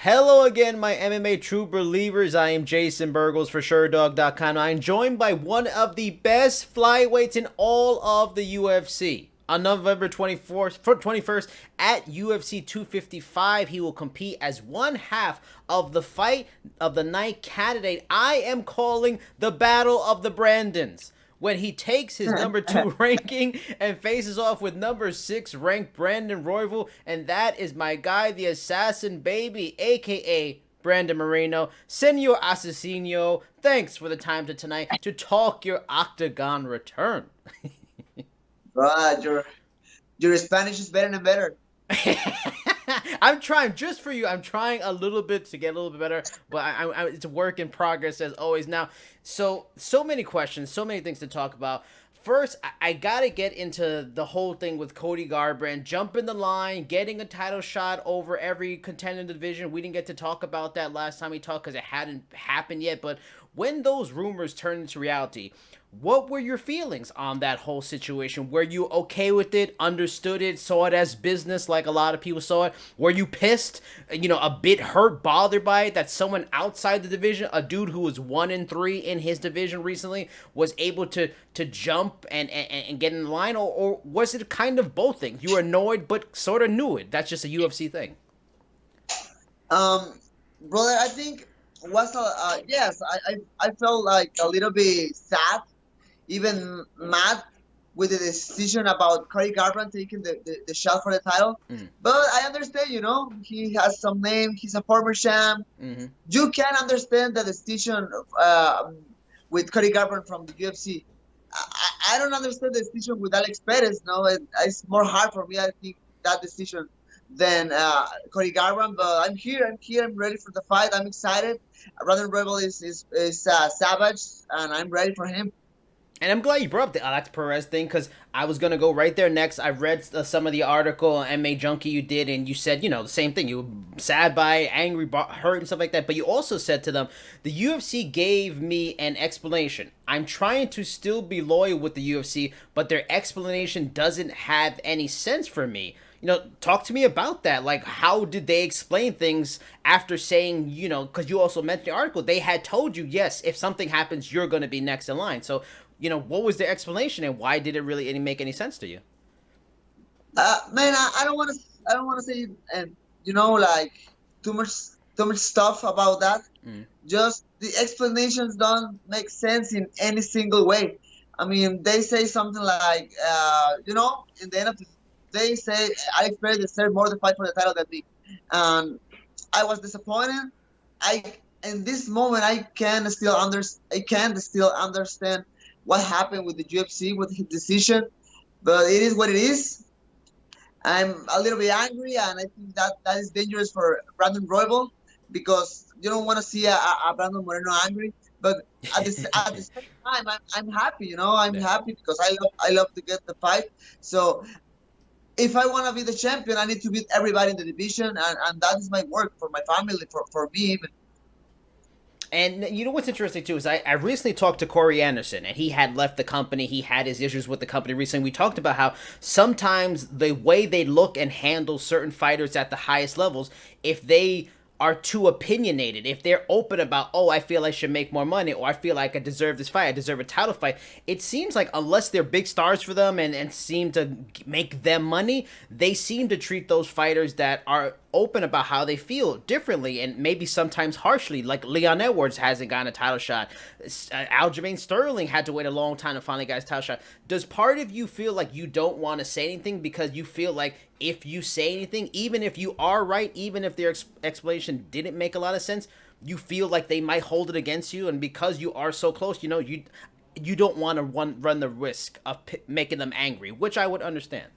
Hello again, my MMA true believers. I am Jason Burgos for Sherdog.com. I'm joined by one of the best flyweights in all of the UFC. On November 21st at UFC 255, he will compete as one half of the fight of the night candidate I am calling the Battle of the Brandons, when he takes his number 2 ranking and faces off with number 6 ranked Brandon Royval, and that is my guy, the Assassin Baby, aka Brandon Moreno. Senor Asesino, thanks for the time tonight to talk your octagon return. Right, your Spanish is better and better. I'm trying, just for you. I'm trying a little bit to get a little bit better, but it's a work in progress as always. Now, so many questions, so many things to talk about. First, I gotta get into the whole thing with Cody Garbrandt jumping the line, getting a title shot over every contender in the division. We didn't get to talk about that last time we talked because it hadn't happened yet. But when those rumors turned into reality, what were your feelings on that whole situation? Were you okay with it, understood it, saw it as business like a lot of people saw it? Were you pissed, a bit hurt, bothered by it that someone outside the division, a dude who was 1-3 in his division recently, was able to jump and get in the line? Or was it kind of both things? You were annoyed but sort of knew it. That's just a UFC thing. Brother, I think yes, I felt like a little bit sad, even mad with the decision about Cody Garbrandt taking the shot for the title. But I understand, he has some name. He's a former champ. You can understand the decision with Cody Garbrandt from the UFC. I don't understand the decision with Alex Perez. No, it's more hard for me, I think, that decision than Cody Garbrandt. But I'm here. I'm ready for the fight. I'm excited. Brandon Royval is savage, and I'm ready for him. And I'm glad you brought up the Alex Perez thing, because I was going to go right there next. I read some of the article on MMA Junkie you did, and you said, the same thing. You were sad by it, angry, hurt, and stuff like that. But you also said to them, the UFC gave me an explanation. I'm trying to still be loyal with the UFC, but their explanation doesn't have any sense for me. Talk to me about that. Like, how did they explain things after saying, because you also mentioned the article, they had told you, yes, if something happens, you're going to be next in line. So, what was their explanation, and why did it really make any sense to you? Man, I don't want to say, like too much stuff about that. Just the explanations don't make sense in any single way. I mean, they say something like, in the end of the they say Alex Perez deserved more to fight for the title than me. I was disappointed. In this moment I can still understand what happened with the UFC, with his decision, but it is what it is. I'm a little bit angry, and I think that is dangerous for Brandon Royval, because you don't want to see a Brandon Moreno angry. But at the same time, I'm happy. I'm happy because I love to get the fight. So if I want to be the champion, I need to beat everybody in the division, and that is my work for my family, for me even. And what's interesting too is I recently talked to Corey Anderson, and he had left the company. He had his issues with the company recently. We talked about how sometimes the way they look and handle certain fighters at the highest levels, if they are too opinionated, if they're open about, I feel I should make more money, or I feel like I deserve this fight, I deserve a title fight, it seems like unless they're big stars for them and seem to make them money, they seem to treat those fighters that are open about how they feel differently, and maybe sometimes harshly. Like Leon Edwards hasn't gotten a title shot. Aljamain Sterling had to wait a long time to finally get his title shot. Does part of you feel like you don't want to say anything because you feel like if you say anything, even if you are right, even if their explanation didn't make a lot of sense, you feel like they might hold it against you, and because you are so close, you don't want to run the risk of making them angry, which I would understand.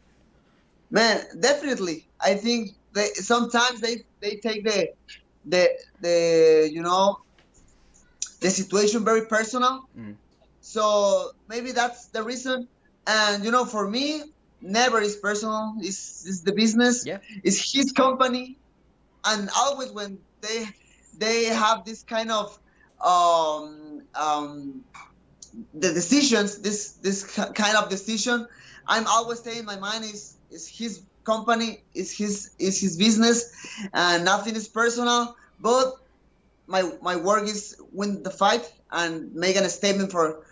Man, definitely. I think sometimes they take the situation very personal. So maybe that's the reason. And for me, never is personal. It's the business. Yeah. It's his company, and always when they have this kind of the decisions, this kind of decision, I'm always saying in my mind is his company, is his business, and nothing is personal. But my work is win the fight and making a statement for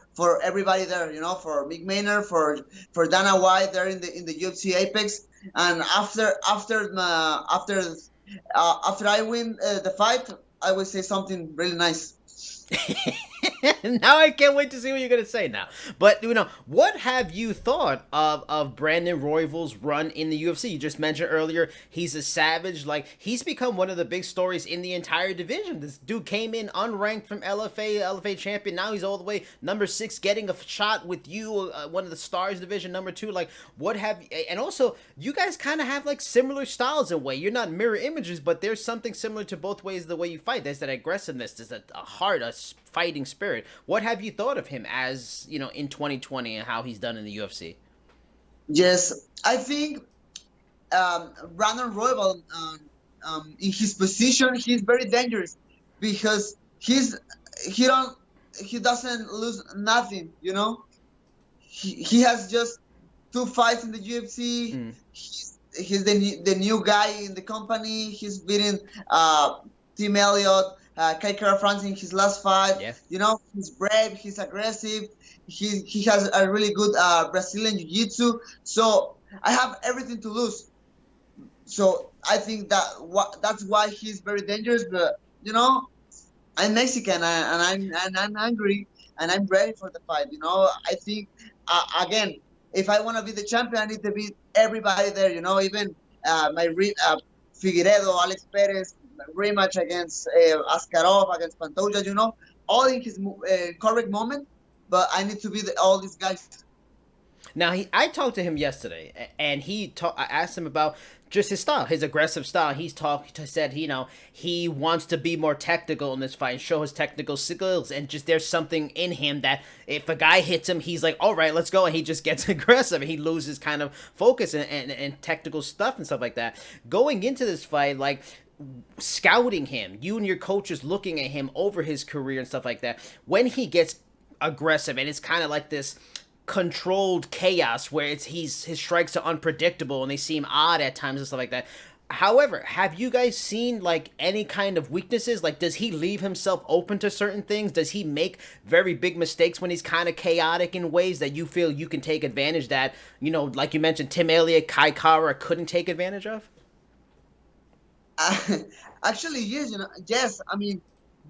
everybody there. For Mick Maynard, for Dana White there in the UFC Apex. And after I win the fight, I will say something really nice. Now I can't wait to see what you're gonna say now. But what have you thought of Brandon Royval's run in the UFC? You just mentioned earlier he's a savage. Like, he's become one of the big stories in the entire division. This dude came in unranked from LFA champion. Now he's all the way number 6, getting a shot with you, one of the stars division number 2. Like, and also you guys kind of have like similar styles in a way. You're not mirror images, but there's something similar to both ways the way you fight. There's that aggressiveness. There's a heart, a fighting spirit. What have you thought of him as, in 2020 and how he's done in the UFC? Yes, I think Brandon Royval, in his position, he's very dangerous because he doesn't lose nothing. He has just 2 fights in the UFC. He's the new guy in the company. He's beating Tim Elliott, Kai Kara France in his last fight. Yeah. He's brave, he's aggressive, he has a really good Brazilian Jiu-Jitsu. So I have everything to lose. So I think that's why he's very dangerous. But I'm Mexican and I'm angry and I'm ready for the fight. I think again, if I want to be the champion, I need to beat everybody there. Even Figueiredo, Alex Perez, rematch against Askarov, against Pantoja, all in his correct moment. But I need to beat all these guys. Now, I talked to him yesterday, and I asked him about just his style, his aggressive style. Said, he wants to be more technical in this fight and show his technical skills. And just there's something in him that if a guy hits him, he's like, all right, let's go. And he just gets aggressive. And he loses kind of focus and technical stuff and stuff like that. Going into this fight, like, scouting him, you and your coaches looking at him over his career and stuff like that, when he gets aggressive and it's kind of like this controlled chaos where his strikes are unpredictable and they seem odd at times and stuff like that. However, have you guys seen like any kind of weaknesses? Like, does he leave himself open to certain things? Does he make very big mistakes when he's kind of chaotic in ways that you feel you can take advantage that, like you mentioned, Tim Elliott, Kai Kara couldn't take advantage of? Actually, yes. Yes. I mean,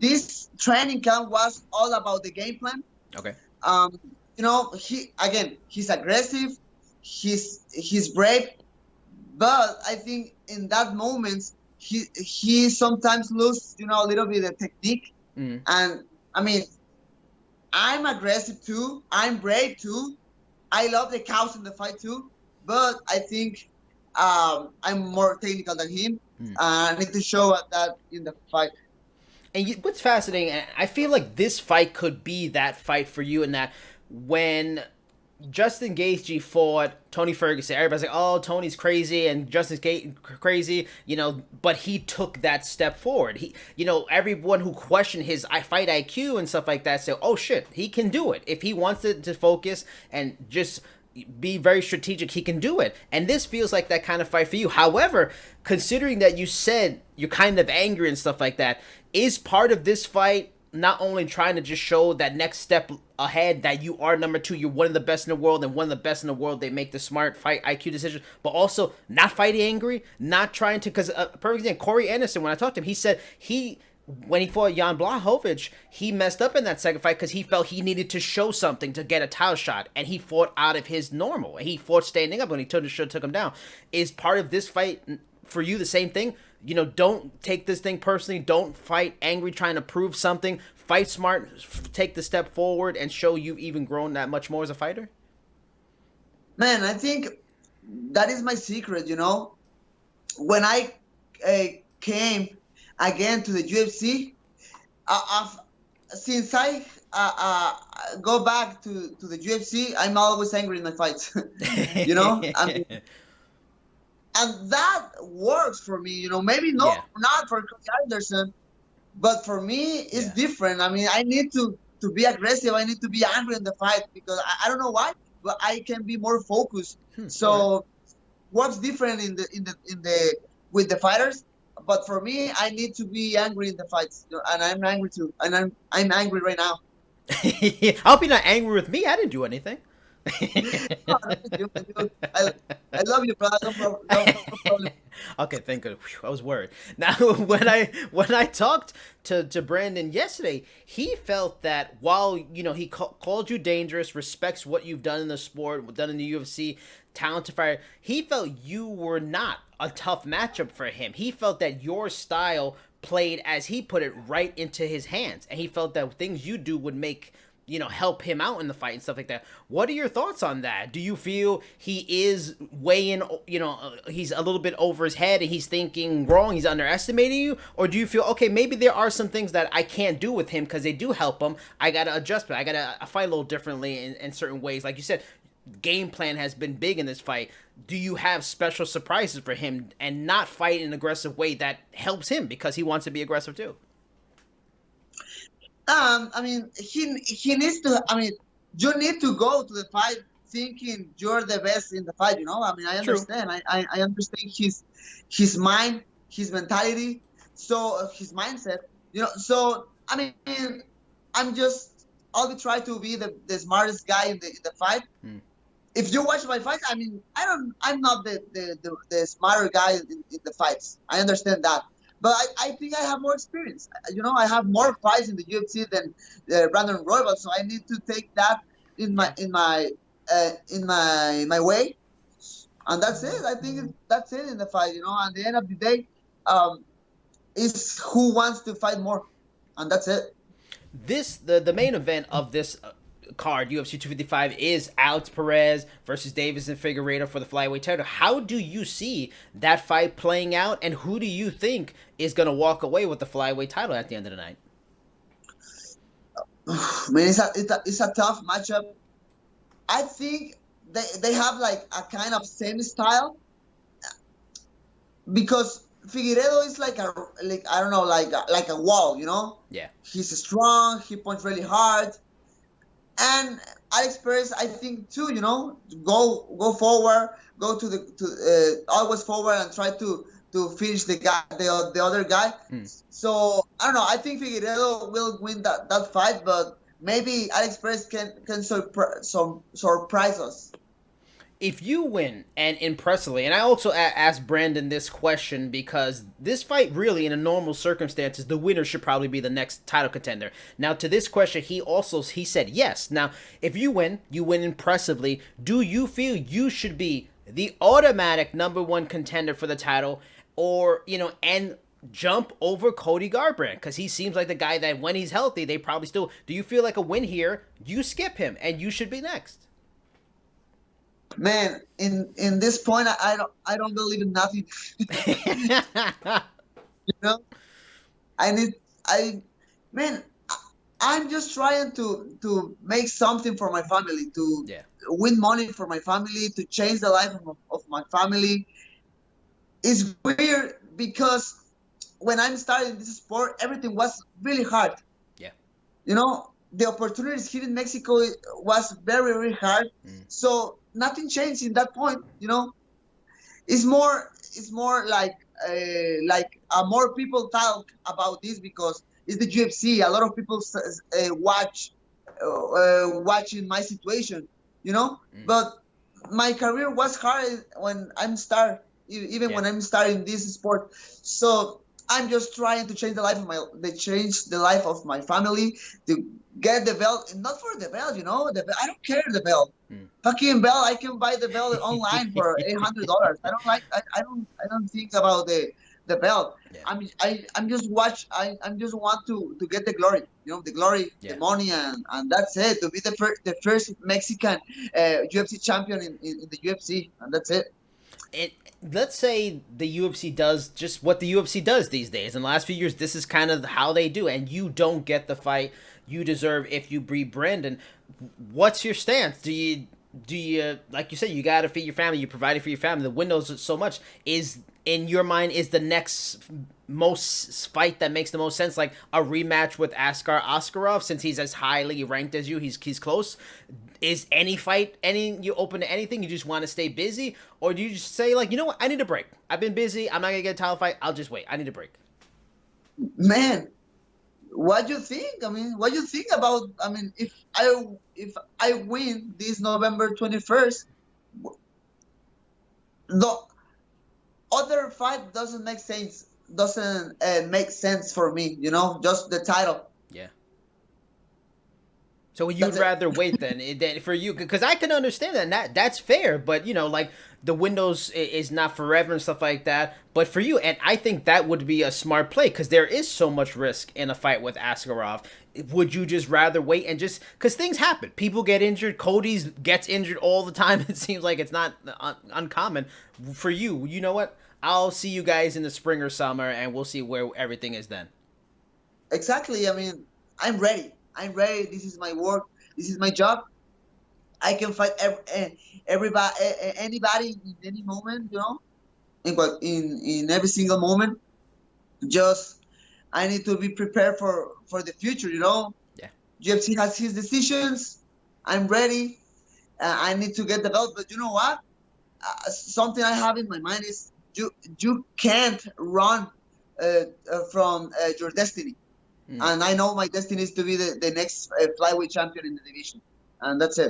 this training camp was all about the game plan. Okay. He's aggressive, he's brave, but I think in that moment he sometimes loses, a little bit of technique. And I mean, I'm aggressive too, I'm brave too, I love the cows in the fight too, but I think I'm more technical than him. I need to show that in the fight. And what's fascinating, I feel like this fight could be that fight for you, in that when Justin Gaethje fought Tony Ferguson, everybody's like, oh, Tony's crazy and Justin's crazy, but he took that step forward. He, everyone who questioned his fight IQ and stuff like that said, oh shit, he can do it. If he wants to focus and just be very strategic, he can do it. And this feels like that kind of fight for you. However, considering that you said you're kind of angry and stuff like that, is part of this fight not only trying to just show that next step ahead, that you are number 2, you're one of the best in the world, and one of the best in the world, they make the smart fight IQ decision, but also not fighting angry, not trying to, because perfect example, Corey Anderson, when I talked to him, he said when he fought Jan Blachowicz, he messed up in that second fight because he felt he needed to show something to get a title shot, and he fought out of his normal. He fought standing up when he took him down. Is part of this fight for you the same thing? Don't take this thing personally. Don't fight angry trying to prove something. Fight smart, take the step forward, and show you've even grown that much more as a fighter? Man, I think that is my secret, When I came again to the UFC, since I go back to the UFC, I'm always angry in my fights. And that works for me, maybe not for Cody Anderson, but for me it's different. I mean, I need to be aggressive. I need to be angry in the fight because I don't know why, but I can be more focused. So works different in the with the fighters. But for me, I need to be angry in the fights, and I'm angry too, and I'm angry right now. I hope you're not angry with me. I didn't do anything. No, I, I love you, brother. No problem. Okay, thank goodness. I was worried. Now, when I talked to Brandon yesterday, he felt that while he called you dangerous, respects what you've done in the sport, done in the UFC, talented fighter, he felt you were not a tough matchup for him. He felt that your style played, as he put it, right into his hands, and he felt that things you do would make help him out in the fight and stuff like that. What are your thoughts on that? Do you feel he is weighing, he's a little bit over his head and he's thinking wrong, he's underestimating you? Or do you feel, okay, maybe there are some things that I can't do with him because they do help him. I got to adjust, but I got to fight a little differently in certain ways. Like you said, game plan has been big in this fight. Do you have special surprises for him and not fight in an aggressive way that helps him because he wants to be aggressive too? I mean, he needs to. I mean, you need to go to the fight thinking you're the best in the fight. I mean, I understand. I understand his mind, his mentality, so his mindset. So I mean, I'll be trying to be the smartest guy in the fight. If you watch my fights, I mean, I'm not the smarter guy in the fights. I understand that. But I think I have more experience. I have more fights in the UFC than Brandon Royval, so I need to take that in my way, and that's it. I think that's it in the fight. At the end of the day, is who wants to fight more, and that's it. The main event of this card, UFC 255, is Alex Perez versus Deiveson Figueiredo for the flyweight title. How do you see that fight playing out, and who do you think is going to walk away with the flyweight title at the end of the night? Man, it's a tough matchup. I think they have like a kind of same style, because Figueiredo is like I don't know, like a wall, Yeah. He's strong. He punches really hard. And Alex Perez, I think too, go forward, go to always forward and try to finish the other guy. So I don't know. I think Figueiredo will win that fight, but maybe Alex Perez can surprise us. If you win, and impressively, and I also asked Brandon this question because this fight really, in a normal circumstances, the winner should probably be the next title contender. Now, to this question, he said yes. Now, if you win impressively, do you feel you should be the automatic #1 contender for the title, or, and jump over Cody Garbrandt? Because he seems like the guy that when he's healthy, they probably still... Do you feel like a win here, you skip him, and you should be next? Man, in this point, I don't believe in nothing. I'm just trying to make something for my family, to win money for my family, to change the life of my family. It's weird because when I'm starting this sport, everything was really hard. Yeah. The opportunities here in Mexico was very, very hard. So nothing changed in that point. It's more like more people talk about this because it's the UFC. A lot of people watching my situation. But my career was hard when I'm when I'm starting this sport. So I'm just trying to change the life of my family, to get the belt, not for the belt, I don't care the belt. Fucking belt, I can buy the belt online for $800. I don't think about the belt. Yeah. I'm just want to get the glory, the glory, the money, and that's it. To be the first Mexican UFC champion in the UFC, and that's it. Let's say the UFC does just what the UFC does these days. In the last few years, this is kind of how they do, and you don't get the fight you deserve if you beat Brandon. What's your stance? Do you, like you said, you got to feed your family, you provided for your family, the window's so much. Is in your mind is the next most fight that makes the most sense, like a rematch with Askar Askarov, since he's as highly ranked as you, he's close. Is any fight, you open to anything? You just want to stay busy, or do you just say, like, you know what, I need a break, I've been busy, I'm not gonna get a title fight, I'll just wait, I need a break? Man, what do you think? I mean, what do you think about? I mean, if I win this November 21st, the other fight doesn't make sense. Doesn't make sense for me. You know, just the title. Yeah. So you'd rather wait than for you, because I can understand that, and that's fair. But, you know, like, the windows is not forever and stuff like that. But for you, and I think that would be a smart play, because there is so much risk in a fight with Askarov. Would you just rather wait and just, because things happen, people get injured, Cody's gets injured all the time. It seems like it's not uncommon. For you, you know what? I'll see you guys in the spring or summer, and we'll see where everything is then. Exactly. I mean, I'm ready. I'm ready. This is my work. This is my job. I can fight everybody, anybody in any moment. You know, in every single moment. Just I need to be prepared for the future. You know. Yeah. UFC has his decisions. I'm ready. I need to get the belt. But you know what? Something I have in my mind is you can't run from your destiny. And I know my destiny is to be the next flyweight champion in the division. And that's it.